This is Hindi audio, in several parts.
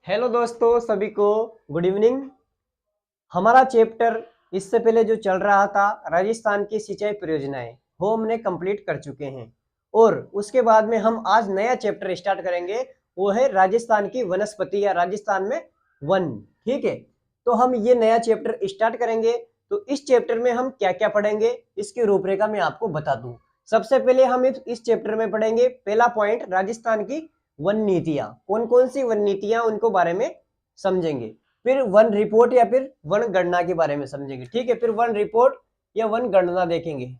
हेलो दोस्तों, सभी को गुड इवनिंग। हमारा चैप्टर इससे पहले जो चल रहा था राजस्थान की सिंचाई परियोजनाएं वो हमने कंप्लीट कर चुके हैं। और उसके बाद में हम आज नया चैप्टर स्टार्ट करेंगे, वो है राजस्थान की वनस्पति या राजस्थान में वन। ठीक है, तो हम ये नया चैप्टर स्टार्ट करेंगे। तो इस चैप्टर में हम क्या क्या पढ़ेंगे इसकी रूपरेखा मैं आपको बता दूं। सबसे पहले हम इस चैप्टर में पढ़ेंगे पहला पॉइंट, राजस्थान की वन नीतियां। कौन कौन सी वन नीतियां उनको बारे में समझेंगे। फिर वन रिपोर्ट या फिर वन गणना के बारे में समझेंगे। ठीक है, फिर वन रिपोर्ट या वन गणना देखेंगे।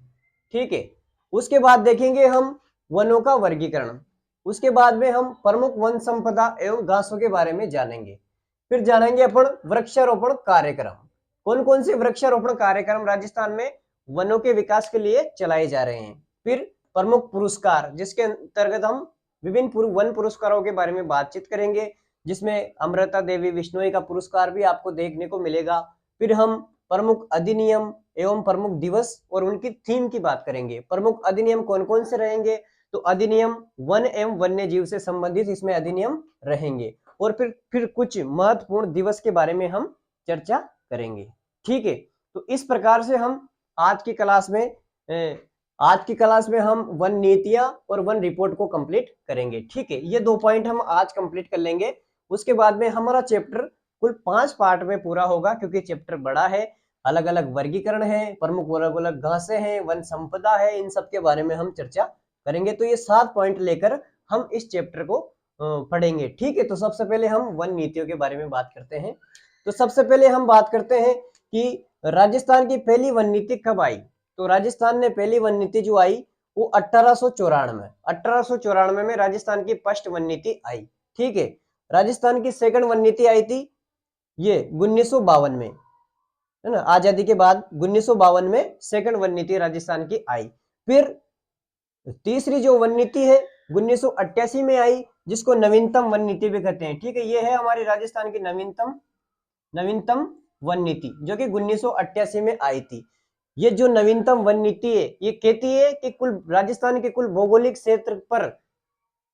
ठीक है, उसके बाद देखेंगे हम वनों का वर्गीकरण। उसके बाद में हम प्रमुख वन संपदा एवं घासों के बारे में जानेंगे। फिर जानेंगे अपन वृक्षारोपण कार्यक्रम। कौन कौन से वृक्षारोपण कार्यक्रम राजस्थान में वनों के विकास के लिए चलाए जा रहे हैं। फिर प्रमुख पुरस्कार, जिसके अंतर्गत हम विभिन्न वन पुरस्कारों के बारे में बातचीत करेंगे, जिसमें अमृता देवी विश्नोई का पुरस्कार भी आपको देखने को मिलेगा। फिर हम प्रमुख अधिनियम एवं प्रमुख दिवस और उनकी थीम की बात करेंगे। प्रमुख अधिनियम कौन कौन से रहेंगे, तो अधिनियम वन एवं वन्य जीव से संबंधित इसमें अधिनियम रहेंगे। और फिर कुछ महत्वपूर्ण दिवस के बारे में हम चर्चा करेंगे। ठीक है, तो इस प्रकार से हम आज की क्लास में हम वन नीतियां और वन रिपोर्ट को कंप्लीट करेंगे। ठीक है, ये 2 पॉइंट हम आज कंप्लीट कर लेंगे। उसके बाद में हमारा चैप्टर कुल 5 पार्ट में पूरा होगा, क्योंकि चैप्टर बड़ा है, अलग अलग वर्गीकरण है, प्रमुख अलग अलग घासें हैं, वन संपदा है, इन सब के बारे में हम चर्चा करेंगे। तो ये 7 पॉइंट लेकर हम इस चैप्टर को पढ़ेंगे। ठीक है, तो सबसे पहले हम वन नीतियों के बारे में बात करते हैं। तो सबसे पहले हम बात करते हैं कि राजस्थान की पहली वन नीति कब आई। तो राजस्थान ने पहली वन नीति जो आई वो 1894 में राजस्थान की फर्स्ट वन नीति आई। ठीक है, राजस्थान की सेकंड वन नीति आई थी ये 1952 में, है ना, आजादी के बाद 1952 में सेकंड वन नीति राजस्थान की आई। फिर तीसरी जो वन नीति है 1988 में आई, जिसको नवीनतम वन नीति भी कहते हैं। ठीक है, ये है हमारी राजस्थान की नवीनतम वन नीति, जो कि 1988 में आई थी। ये जो नवीनतम वन नीति है ये कहती है कि कुल राजस्थान के कुल भौगोलिक क्षेत्र पर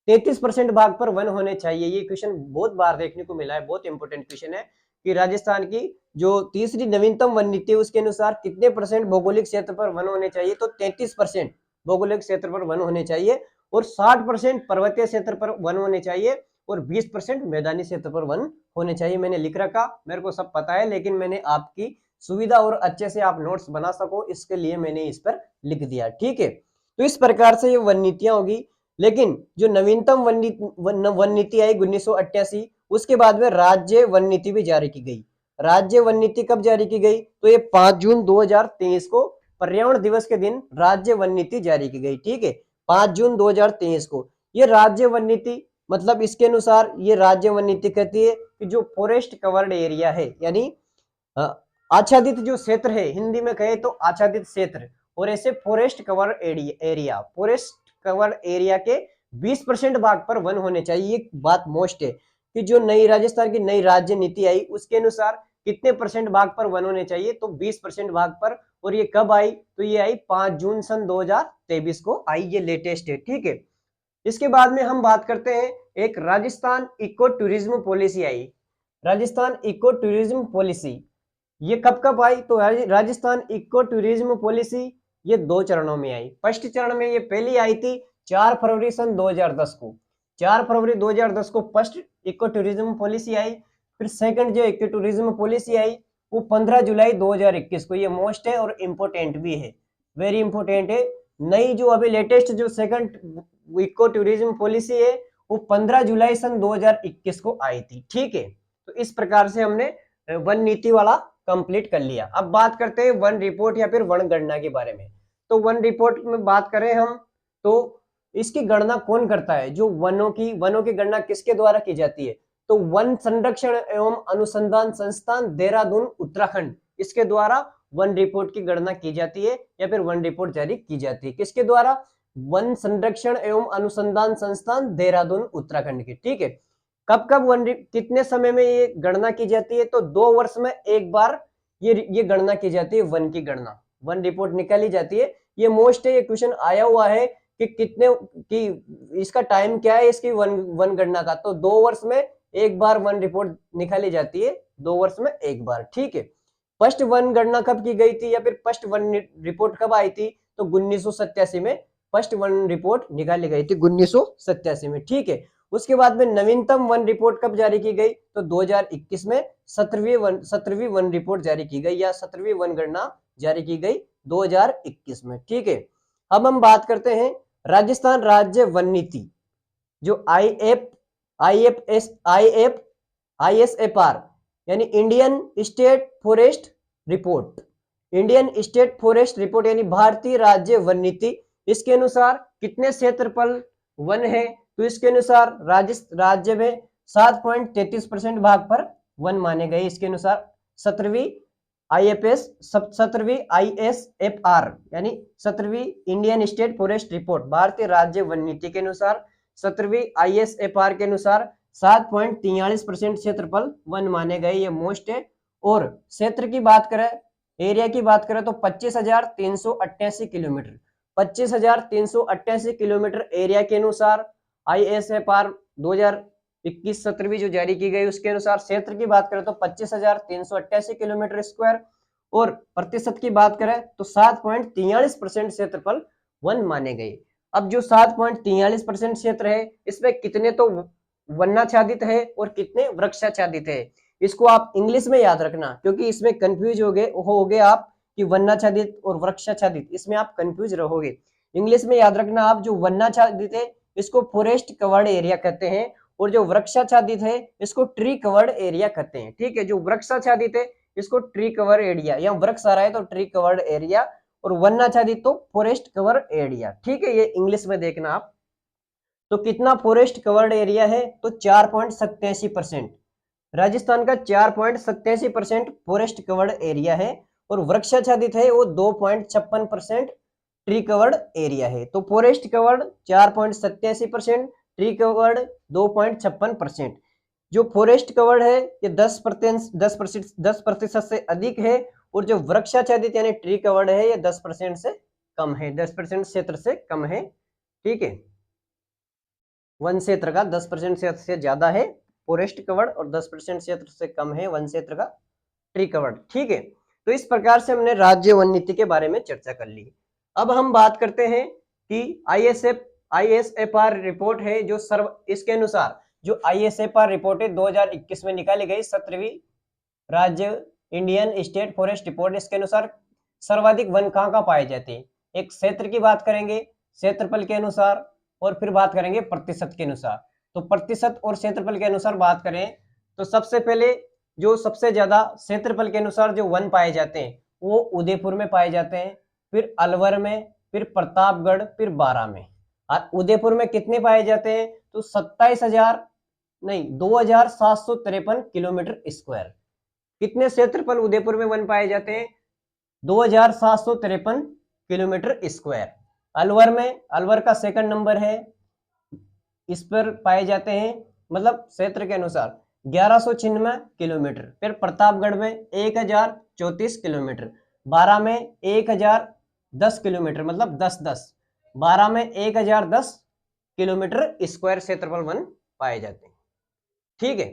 33% भाग पर वन होने चाहिए। ये क्वेश्चन बहुत बार देखने को मिला है, बहुत इंपॉर्टेंट क्वेश्चन है कि राजस्थान की जो तीसरी नवीनतम वन नीति है उसके अनुसार कितने परसेंट भौगोलिक क्षेत्र पर वन होने चाहिए। तो 33% भौगोलिक क्षेत्र पर वन होने चाहिए और 60% पर्वतीय क्षेत्र पर वन होने चाहिए और 20% मैदानी क्षेत्र पर वन होने चाहिए। मैंने लिख रखा, मेरे को सब पता है, लेकिन मैंने आपकी सुविधा और अच्छे से आप नोट्स बना सको इसके लिए मैंने इस पर लिख दिया। ठीक है, तो इस प्रकार से ये वन नीतियां होगी। लेकिन जो नवीनतम वन नीति आई 1988, उसके बाद में राज्य वन नीति भी जारी की गई। राज्य वन नीति कब जारी की गई, तो ये 5 जून 2023 को पर्यावरण दिवस के दिन राज्य वन नीति जारी की गई। ठीक है, 5 जून 2023 को ये राज्य वन नीति, मतलब इसके अनुसार ये राज्य वन नीति कहती है कि जो फॉरेस्ट कवर्ड एरिया है, यानी आच्छादित जो क्षेत्र है, हिंदी में कहे तो आच्छादित क्षेत्र, और ऐसे फॉरेस्ट कवर एरिया के 20% भाग पर वन होने चाहिए। ये बात मोस्ट है कि जो नई राजस्थान की नई राज्य नीति आई उसके अनुसार कितने परसेंट भाग पर वन होने चाहिए, तो 20% भाग पर। और ये कब आई, तो ये आई 5 जून सन 2023 को आई, ये लेटेस्ट है। ठीक है, इसके बाद में हम बात करते हैं एक राजस्थान इको टूरिज्म पॉलिसी आई। राजस्थान इको टूरिज्म पॉलिसी ये कब कब आई, तो राजस्थान इको टूरिज्म पॉलिसी ये 2 चरणों में आई। फर्स्ट चरण में ये पहली आई थी 4 फरवरी सन 2010 को। 4 फरवरी 2010 को फर्स्ट इको टूरिज्म पॉलिसी आई। फिर सेकंड जो इको टूरिज्म पॉलिसी आई वो 15 जुलाई 2021 को। ये मोस्ट है और इम्पोर्टेंट भी है, वेरी इंपोर्टेंट है। नई जो अभी लेटेस्ट जो सेकंड इको टूरिज्म पॉलिसी है वो 15 जुलाई सन 2021 को आई थी। ठीक है, तो इस प्रकार से हमने वन नीति वाला कंप्लीट कर लिया। अब बात करते हैं वन रिपोर्ट या फिर वन गणना के बारे में। तो वन रिपोर्ट में बात करें हम, तो इसकी गणना कौन करता है, जो वनों की गणना किसके द्वारा की जाती है, तो वन संरक्षण एवं अनुसंधान संस्थान देहरादून उत्तराखंड, इसके द्वारा वन रिपोर्ट की गणना की जाती है या फिर वन रिपोर्ट जारी की जाती है। किसके द्वारा, वन संरक्षण एवं अनुसंधान संस्थान देहरादून उत्तराखंड की। ठीक है, कब कब कितने समय में ये गणना की जाती है, तो 2 वर्ष में एक बार ये गणना की जाती है, वन की गणना, वन रिपोर्ट निकाली जाती है। ये मोस्ट है, ये क्वेश्चन आया हुआ है कि कितने की इसका टाइम क्या है इसकी वन गणना का, तो 2 वर्ष में एक बार वन रिपोर्ट निकाली जाती है, 2 वर्ष में एक बार। ठीक है, फर्स्ट वन गणना कब की गई थी या फिर फर्स्ट वन रिपोर्ट कब आई थी, तो 1987 में फर्स्ट वन रिपोर्ट निकाली गई थी, 1987 में। ठीक है, उसके बाद में नवीनतम वन रिपोर्ट कब जारी की गई, तो 2021 में 17वीं वन रिपोर्ट जारी की गई या 17वीं वन गणना जारी की गई 2021 में। ठीक है, अब हम बात करते हैं राजस्थान राज्य वन नीति, जो ISFR यानी Indian state forest report, Indian state forest report यानी भारतीय राज्य वन नीति, इसके अनुसार कितने क्षेत्रफल वन है, तो इसके अनुसार राज्य में 7.33% भाग पर वन माने गए। इसके अनुसार 17वीं ISFR यानी 17वीं इंडियन स्टेट फॉरेस्ट रिपोर्ट, भारतीय राज्य वन नीति के अनुसार 17वीं ISFR के अनुसार 7.43% क्षेत्रफल वन माने गए, ये मोस्ट है। और क्षेत्र की बात करें, एरिया की बात करें तो 25,388 किलोमीटर, 25,388 किलोमीटर एरिया के अनुसार ISFR 2021 17वीं जो जारी की गई उसके अनुसार क्षेत्र की बात करें तो 25,388 किलोमीटर स्क्वायर, और प्रतिशत की बात करें तो 7.43% क्षेत्रफल वन माने गए। अब जो 7.43% क्षेत्र है, इसमें कितने तो वनाच्छादित है और कितने वृक्षाच्छादित है, इसको आप इंग्लिश में याद रखना, क्योंकि इसमें कंफ्यूज हो गए आप कि वनाच्छादित और वृक्षाच्छादित, इसमें आप कंफ्यूज रहोगे। इंग्लिश में याद रखना आप, जो वनाच्छादित है इसको फॉरेस्ट कवर्ड एरिया कहते हैं, और जो वृक्षाच्छादित है इसको ट्री कवर्ड एरिया कहते हैं। ठीक है, जो वृक्षाच्छादित है इसको ट्री कवर एरिया, या वृक्ष आ रहा है तो ट्री कवर्ड एरिया, और वनाच्छादित तो फॉरेस्ट कवर एरिया। ठीक है, ये इंग्लिश में देखना आप। तो कितना फॉरेस्ट कवर्ड एरिया है, तो 4.87%, राजस्थान का 4.87% फॉरेस्ट कवर्ड एरिया है, और वृक्षाच्छादित है वो 2.56% ट्री कवर्ड एरिया है। तो फॉरेस्ट कवर्ड 4.87%, ट्री कवर्ड 2.56%। जो फॉरेस्ट कवर्ड है ये 10% से अधिक है, और जो वृक्षाच्छादित यानी ट्री कवर्ड है ये 10% से कम है, 10% क्षेत्र से कम है। ठीक है, वन क्षेत्र का 10% क्षेत्र से ज्यादा है फॉरेस्ट कवर्ड, और 10% क्षेत्र से कम है वन क्षेत्र का ट्री कवर्ड। ठीक है, तो इस प्रकार से हमने राज्य वन नीति के बारे में चर्चा कर ली। अब हम बात करते हैं कि ISFR रिपोर्ट है जो इसके अनुसार जो ISFR रिपोर्ट है 2021 में निकाली गई 17वीं राज्य इंडियन स्टेट फॉरेस्ट रिपोर्ट, इसके अनुसार सर्वाधिक वन कहाँ पाए जाते हैं। एक क्षेत्र की बात करेंगे क्षेत्रफल के अनुसार, और फिर बात करेंगे प्रतिशत के अनुसार। तो प्रतिशत और क्षेत्रफल के अनुसार बात करें तो सबसे पहले जो सबसे ज्यादा क्षेत्रफल के अनुसार जो वन पाए जाते हैं वो उदयपुर में पाए जाते हैं, फिर अलवर में, फिर प्रतापगढ़, फिर बारां में। उदयपुर में कितने पाए जाते हैं, तो 2,753 किलोमीटर स्क्वायर। कितने क्षेत्रफल उदयपुर में वन पाए जाते हैं, 2,753 किलोमीटर स्क्वायर। अलवर में, अलवर का सेकंड नंबर है, इस पर पाए जाते हैं मतलब क्षेत्र के अनुसार 1196 किलोमीटर। फिर प्रतापगढ़ में 1034 किलोमीटर, बारां में 1010 किलोमीटर मतलब 1010, बारां में 1010 किलोमीटर स्क्वायर क्षेत्रफल वन पाए जाते हैं। ठीक है,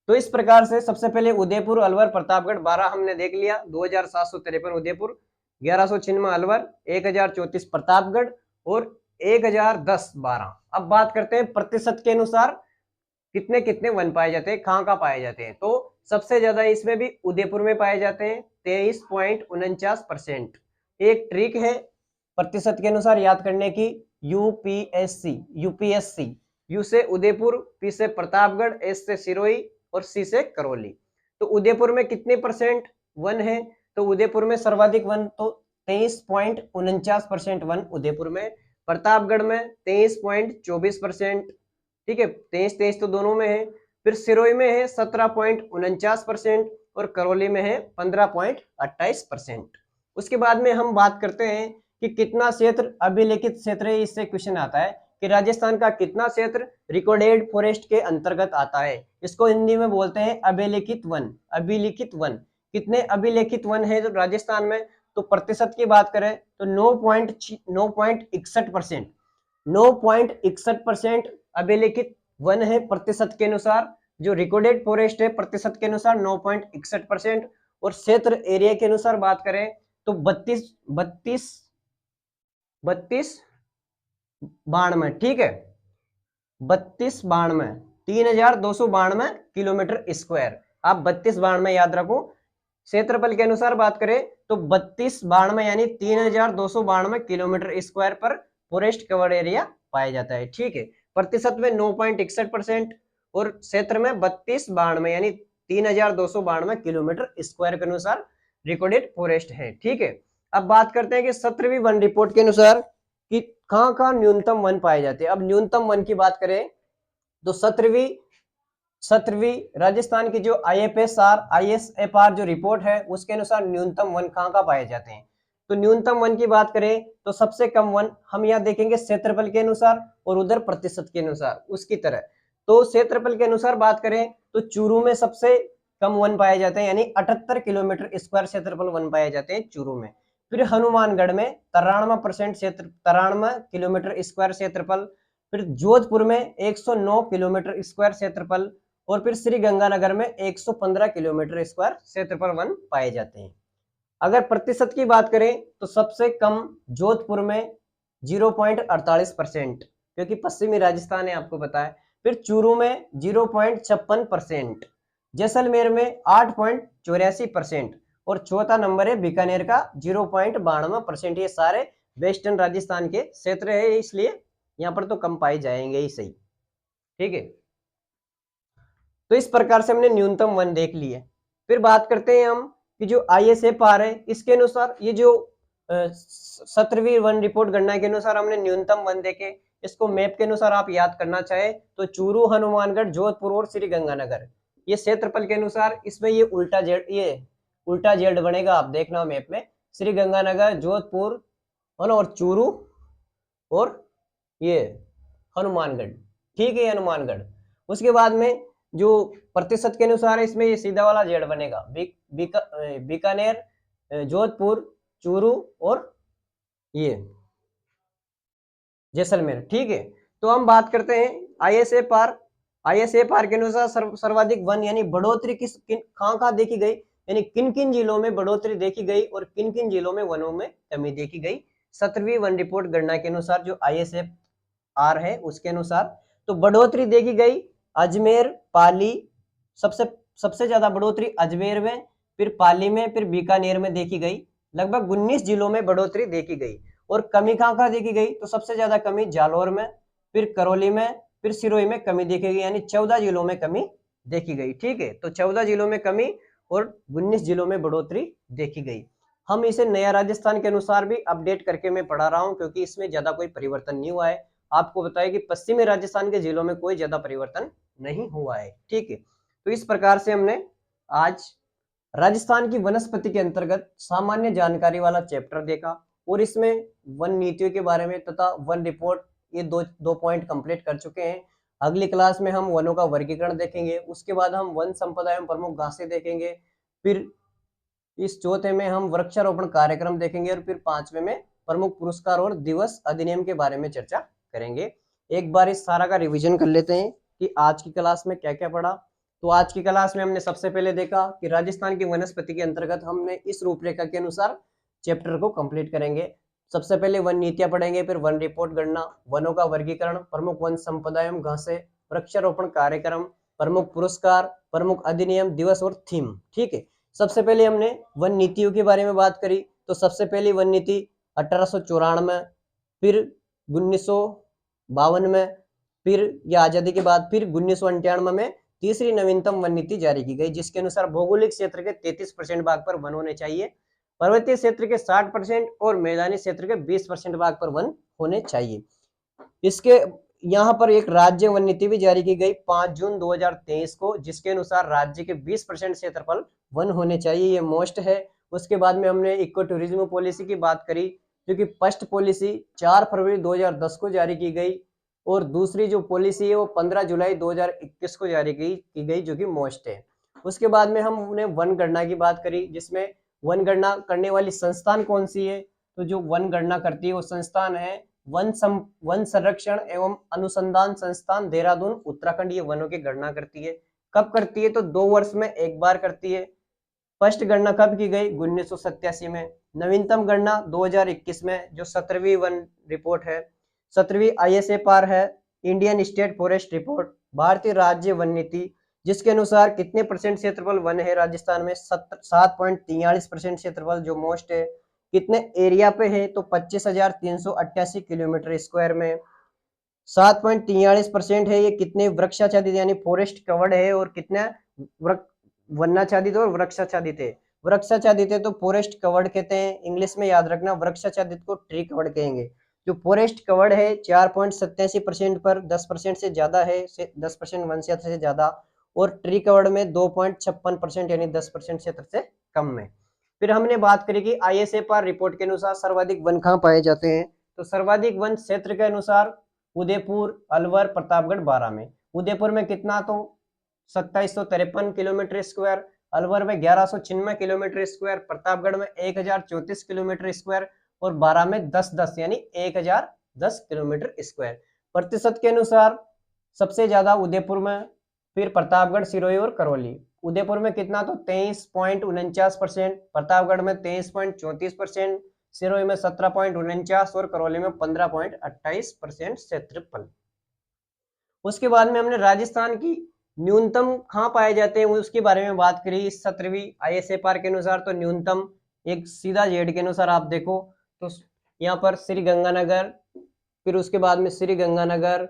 तो इस प्रकार से सबसे पहले उदयपुर, अलवर, प्रतापगढ़, बारां हमने देख लिया। 2,753 उदयपुर, 1196 अलवर, 1034 प्रतापगढ़ और 1010 बारां। अब बात करते हैं प्रतिशत के अनुसार कितने कितने वन पाए जाते हैं, कहाँ पाए जाते हैं। तो सबसे ज्यादा इसमें भी उदयपुर में पाए जाते हैं 23.49%। एक ट्रिक है प्रतिशत के अनुसार याद करने की, यूपीएससी, यू से उदयपुर, पी से प्रतापगढ़, एस से सिरोही और सी से करौली। तो उदयपुर में कितने परसेंट वन है, तो उदयपुर में सर्वाधिक वन तो 23.49% वन उदयपुर में, प्रतापगढ़ में 23.24%। ठीक है, 23 तो दोनों में है। फिर सिरोही में है 17.49% और करौली में है 15.28%। उसके बाद में हम बात करते हैं कि कितना क्षेत्र अभिलेखित क्षेत्र है। इससे क्वेश्चन आता है कि राजस्थान का कितना क्षेत्र रिकॉर्डेड फॉरेस्ट के अंतर्गत आता है। इसको हिंदी में बोलते हैं अभिलेखित वन। अभिलेखित वन, कितने अभिलेखित वन है तो राजस्थान में, तो प्रतिशत की बात करें तो 9.61%, 9.61% अभिलेखित वन है प्रतिशत के अनुसार जो रिकॉर्डेड फॉरेस्ट है प्रतिशत के अनुसार 9.61%, और क्षेत्र एरिया के अनुसार बात करें तो 3292, ठीक है, 3292, 3292 किलोमीटर स्क्वायर। आप 3292 याद रखो। क्षेत्रफल के अनुसार बात करें तो 3292 यानी 3292 किलोमीटर स्क्वायर पर फॉरेस्ट कवर्ड एरिया पाया जाता है, ठीक है। प्रतिशत में 9.61% और क्षेत्र में 3292 यानी 3292 किलोमीटर स्क्वायर के अनुसार रिकॉर्डेड फॉरेस्ट है, ठीक है। अब बात करते हैं कि 17वीं वन रिपोर्ट के अनुसार कि कहां कहां न्यूनतम वन पाए जाते हैं। अब न्यूनतम वन की बात करें तो 17वीं राजस्थान की जो ISFR जो रिपोर्ट है उसके अनुसार न्यूनतम वन कहां कहां पाए जाते हैं। तो न्यूनतम वन की बात करें तो सबसे कम वन हम यहाँ देखेंगे क्षेत्रफल के अनुसार और उधर प्रतिशत के अनुसार उसकी तरह। तो क्षेत्रफल के अनुसार बात करें तो चूरू में सबसे कम वन पाए जाते हैं, यानी 78 किलोमीटर स्क्वायर क्षेत्रफल वन पाए जाते हैं चूरू में। फिर हनुमानगढ़ में 93 किलोमीटर स्क्वायर क्षेत्रफल। फिर जोधपुर में 109 किलोमीटर स्क्वायर क्षेत्रफल, और फिर श्री गंगानगर में 115 किलोमीटर स्क्वायर क्षेत्रफल वन पाए जाते हैं। अगर प्रतिशत की बात करें तो सबसे कम जोधपुर में 0.48%, क्योंकि पश्चिमी राजस्थान है आपको पता है। फिर चूरू में 0.56%, जैसलमेर में 8.84%, और चौथा नंबर है बीकानेर का 0.92%। ये सारे वेस्टर्न राजस्थान के क्षेत्र है, इसलिए यहाँ पर तो कम पाए जाएंगे ही सही, ठीक है। तो इस प्रकार से हमने न्यूनतम वन देख लिए। फिर बात करते हैं हम कि जो ISFR है इसके अनुसार ये जो 17वीं वन रिपोर्ट गणना के अनुसार हमने न्यूनतम वन देखे। इसको मैप के अनुसार आप याद करना चाहे तो चूरू, हनुमानगढ़, जोधपुर और श्री गंगानगर, ये क्षेत्रफल के अनुसार इसमें ये उल्टा जेड बनेगा, आप देखना मैप में। श्री गंगानगर, जोधपुर और चूरू और ये हनुमानगढ़, ठीक है, हनुमानगढ़। उसके बाद में जो प्रतिशत के अनुसार है इसमें ये सीधा वाला जेड बनेगा, बीकानेर, जोधपुर, चूरू और ये जैसलमेर, ठीक है। तो हम बात करते हैं ISFR के अनुसार सर्वाधिक वन यानी बढ़ोतरी कहां देखी गई, यानी किन किन जिलों में बढ़ोतरी देखी गई और किन किन जिलों में वनों में कमी देखी गई 17वीं वन रिपोर्ट गणना के अनुसार जो ISFR है उसके अनुसार। तो बढ़ोतरी देखी गई अजमेर, पाली, सबसे ज्यादा बढ़ोतरी अजमेर में, फिर पाली में, फिर बीकानेर में देखी गई। लगभग 19 जिलों में बढ़ोतरी देखी गई। और कमी कहां देखी गई तो सबसे ज्यादा कमी जालौर में, फिर करौली में, फिर सिरोही में कमी देखी गई, यानी 14 जिलों में कमी देखी गई, ठीक है। तो 14 जिलों में कमी और 19 जिलों में बढ़ोतरी देखी गई। हम इसे नया राजस्थान के अनुसार भी अपडेट करके मैं पढ़ा रहा हूं, क्योंकि इसमें ज्यादा कोई परिवर्तन नहीं हुआ है। आपको बताया कि पश्चिमी राजस्थान के जिलों में कोई ज्यादा परिवर्तन नहीं हुआ है, ठीक है। तो इस प्रकार से हमने आज राजस्थान की वनस्पति के अंतर्गत सामान्य जानकारी वाला चैप्टर देखा, और इसमें वन नीतियों के बारे में तथा वन रिपोर्ट ये दो पॉइंट कंप्लीट कर चुके हैं। अगली क्लास में हम वनों का वर्गीकरण देखेंगे, उसके बाद हम वन संपदा एवं प्रमुख घासें देखेंगे, फिर इस चौथे में हम वृक्षारोपण कार्यक्रम देखेंगे, और फिर 5वें में प्रमुख पुरस्कार और दिवस अधिनियम के बारे में चर्चा करेंगे। एक बार इस सारा का रिवीजन कर लेते हैं कि आज की क्लास में क्या क्या पढ़ा। तो आज की क्लास में हमने सबसे पहले देखा कि राजस्थान की वनस्पति के अंतर्गत हमने इस रूपरेखा के अनुसार चैप्टर को कंप्लीट करेंगे। सबसे पहले वन नीतियां पढ़ेंगे, फिर वन रिपोर्ट गणना, वनों का वर्गीकरण, प्रमुख वन संपदा एवं घासें, वृक्षारोपण कार्यक्रम, प्रमुख पुरस्कार, प्रमुख अधिनियम, दिवस और थीम, ठीक है। सबसे पहले हमने वन नीतियों के बारे में बात करी। तो सबसे पहली वन नीति 1894, फिर 1952 में, फिर यह आजादी के बाद फिर 1998 में तीसरी नवीनतम वन नीति जारी की गई, जिसके अनुसार भौगोलिक क्षेत्र के 33% भाग पर वन होने चाहिए, पर्वतीय क्षेत्र के 60% और मैदानी क्षेत्र के 20% भाग पर वन होने चाहिए। इसके यहाँ पर एक राज्य वन नीति भी जारी की गई 5 जून 2023 को, जिसके अनुसार राज्य के 20% क्षेत्रफल वन होने चाहिए, ये मोस्ट है। उसके बाद में हमने इको टूरिज्म पॉलिसी की बात करी, जो कि फर्स्ट पॉलिसी 4 फरवरी 2010 को जारी की गई, और दूसरी जो पॉलिसी है वो 15 जुलाई 2021 को जारी की गई, जो कि मोस्ट है। उसके बाद में हमने वन गणना की बात करी, जिसमें वन गणना करने वाली संस्थान कौन सी है। तो जो वन गणना करती है वो संस्थान है वन संरक्षण एवं अनुसंधान संस्थान देहरादून उत्तराखंड, ये वनों की गणना करती है। कब करती है? तो 2 वर्ष में एक बार करती है। फर्स्ट गणना कब की गई? 1987 में। नवीनतम गणना 2021 में, जो 17वीं वन रिपोर्ट है। 17वीं ISFR है, इंडियन स्टेट फॉरेस्ट रिपोर्ट, भारतीय राज्य वन नीति, जिसके अनुसार कितने परसेंट क्षेत्रफल वन है राजस्थान में? 7.43% क्षेत्रफल जो मोस्ट है। कितने एरिया पे है? तो 25,388 किलोमीटर स्क्वायर में। 7.43% है ये। कितने वृक्षाच्छादित यानी फॉरेस्ट कवर्ड है, और कितना वनाच्छादित और वृक्षाच्छादित है? वृक्षाच्छादित है तो फॉरेस्ट कवर्ड कहते हैं, इंग्लिश में याद रखना, वृक्षाच्छादित को ट्री कवर्ड कहेंगे। जो फॉरेस्ट कवर्ड है 4.87% पर 10% से ज्यादा है, 10% वन क्षेत्र से ज्यादा, और ट्री कवर्ड में 2.56% यानी 10% क्षेत्र से कम में। फिर हमने बात करी कि ISFR रिपोर्ट के अनुसार सर्वाधिक वन कहाँ पाए जाते हैं? तो सर्वाधिक वन क्षेत्र के अनुसार उदयपुर, अलवर, प्रतापगढ़, बारां में। उदयपुर में कितना? तो 2753 किलोमीटर स्क्वायर, अलवर में 1196 किलोमीटर स्क्वायर, प्रतापगढ़ में 1034 किलोमीटर स्क्वायर, और बारां में 1010 यानी 1010 किलोमीटर स्क्वायर। प्रतिशत के अनुसार सबसे ज्यादा उदयपुर में, फिर प्रतापगढ़, सिरोही और करौली। उदयपुर में कितना? तो 23.49%, प्रतापगढ़ में 23.34%, सिरोही में 17.49 और करौली में 15.28% क्षेत्रफल। उसके बाद में हमने राजस्थान की न्यूनतम कहाँ पाए जाते हैं उसके बारे में बात करी 17वीं ISFR के अनुसार। तो न्यूनतम एक सीधा जेड के अनुसार आप देखो तो यहाँ पर श्री गंगानगर, फिर उसके बाद में श्री गंगानगर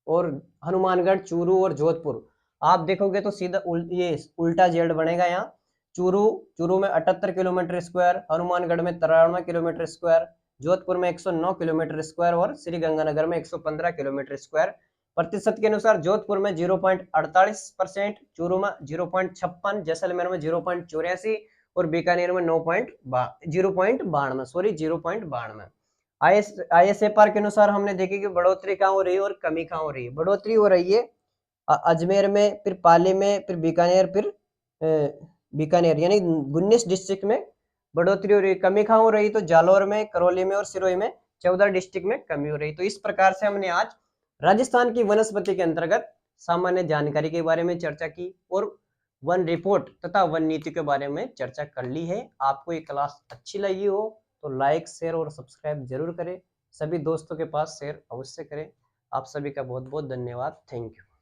और हनुमानगढ़, चूरू और जोधपुर। आप देखोगे तो सीधा ये उल्टा जेड बनेगा यहाँ। चूरू में 78 किलोमीटर स्क्वायर, हनुमानगढ़ में 93 किलोमीटर स्क्वायर, जोधपुर में 109 किलोमीटर स्क्वायर और श्री गंगानगर में 115 किलोमीटर स्क्वायर। प्रतिशत के अनुसार जोधपुर में 0.48%, चूरू में 0.56, जैसलमेर में 0.84 और बीकानेर में 0.92। ISFR के अनुसार हमने देखे कि बढ़ोतरी कहाँ हो रही है और कमी कहाँ हो रही है। बढ़ोतरी हो रही है अजमेर में, फिर पाली में, फिर बीकानेर, फिर बीकानेर यानी 19 डिस्ट्रिक्ट में बढ़ोतरी हो रही है। कमी कहाँ हो रही? तो जालौर में, करौली में और सिरोही में 14 डिस्ट्रिक्ट में कमी हो रही। तो इस प्रकार से हमने आज राजस्थान की वनस्पति के अंतर्गत सामान्य जानकारी के बारे में चर्चा की और वन रिपोर्ट तथा वन नीति के बारे में चर्चा कर ली है। आपको ये क्लास अच्छी लगी हो तो लाइक, शेयर और सब्सक्राइब जरूर करें। सभी दोस्तों के पास शेयर अवश्य करें। आप सभी का बहुत बहुत धन्यवाद। Thank you.